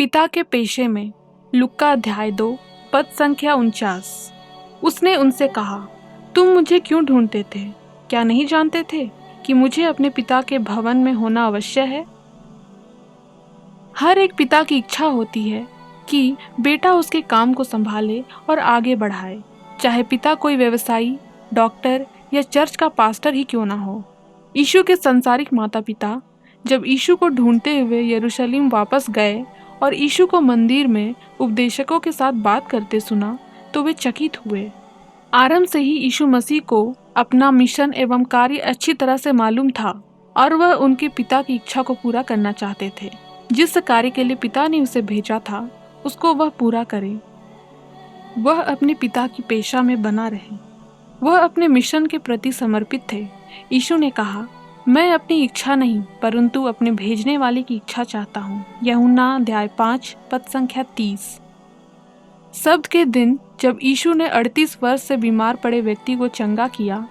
पिता के पेशे में। लुक्का अध्याय 2 पद संख्या 49। उसने उनसे कहा, तुम मुझे क्यों ढूंढते थे? क्या नहीं जानते थे कि मुझे अपने पिता के भवन में होना अवश्य है? हर एक पिता की इच्छा होती है कि बेटा उसके काम को संभाले और आगे बढ़ाए, चाहे पिता कोई व्यवसायी, डॉक्टर या चर्च का पास्टर ही क्यों ना हो। यीशु के संसारिक माता पिता जब यीशु को ढूंढते हुए यरूशलेम वापस गए और यीशु को मंदिर में उपदेशकों के साथ बात करते सुना तो वे चकित हुए। आरंभ से ही यीशु मसीह को अपना मिशन एवं कार्य अच्छी तरह से मालूम था और वह उनके पिता की इच्छा को पूरा करना चाहते थे। जिस कार्य के लिए पिता ने उसे भेजा था उसको वह पूरा करे। वह अपने पिता की पेशा में बना रहे। वह अपने मिशन के प्रति समर्पित थे। यीशु ने कहा, मैं अपनी इच्छा नहीं परंतु अपने भेजने वाले की इच्छा चाहता हूँ। यूहन्ना अध्याय 5 पद संख्या 30। सब्त के दिन जब यीशु ने 38 वर्ष से बीमार पड़े व्यक्ति को चंगा किया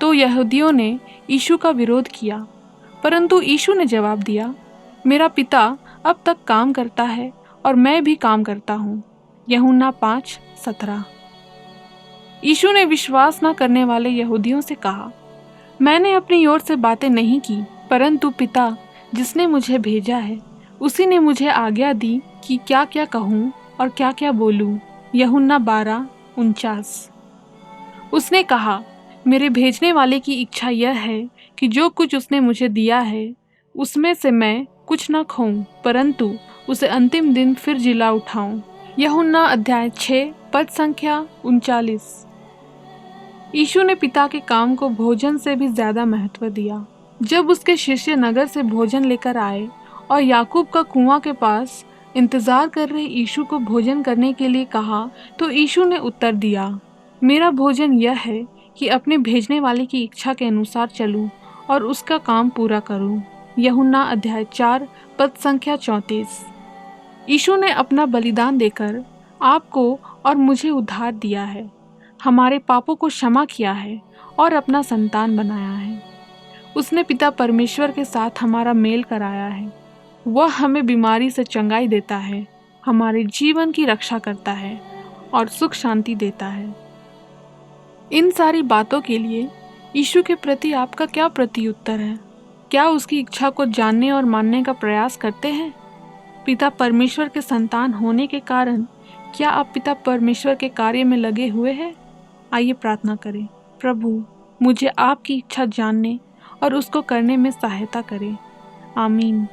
तो यहूदियों ने यीशु का विरोध किया, परंतु यीशु ने जवाब दिया, मेरा पिता अब तक काम करता है और मैं भी काम करता हूँ। यूहन्ना 5:17। यीशु ने विश्वास न करने वाले यहूदियों से कहा, मैंने अपनी ओर से बातें नहीं की परंतु पिता जिसने मुझे भेजा है उसी ने मुझे आज्ञा दी कि क्या क्या कहूँ और क्या क्या बोलूँ। यूहन्ना 12:49। उसने कहा, मेरे भेजने वाले की इच्छा यह है कि जो कुछ उसने मुझे दिया है उसमें से मैं कुछ न खोऊं परंतु उसे अंतिम दिन फिर जिला उठाऊं। यूहन्ना अध्याय 6 पद संख्या 39। यीशु ने पिता के काम को भोजन से भी ज्यादा महत्व दिया। जब उसके शिष्य नगर से भोजन लेकर आए और याकूब का कुआं के पास इंतजार कर रहे यीशु को भोजन करने के लिए कहा तो यीशु ने उत्तर दिया, मेरा भोजन यह है कि अपने भेजने वाले की इच्छा के अनुसार चलूं और उसका काम पूरा करूं। यूहन्ना अध्याय 4 पद संख्या 34। यीशु ने अपना बलिदान देकर आपको और मुझे उद्धार दिया है, हमारे पापों को क्षमा किया है और अपना संतान बनाया है। उसने पिता परमेश्वर के साथ हमारा मेल कराया है। वह हमें बीमारी से चंगाई देता है, हमारे जीवन की रक्षा करता है और सुख शांति देता है। इन सारी बातों के लिए यीशु के प्रति आपका क्या प्रत्युत्तर है? क्या उसकी इच्छा को जानने और मानने का प्रयास करते हैं? पिता परमेश्वर के संतान होने के कारण क्या आप पिता परमेश्वर के कार्य में लगे हुए हैं? आइए प्रार्थना करें। प्रभु, मुझे आपकी इच्छा जानने और उसको करने में सहायता करें। आमीन।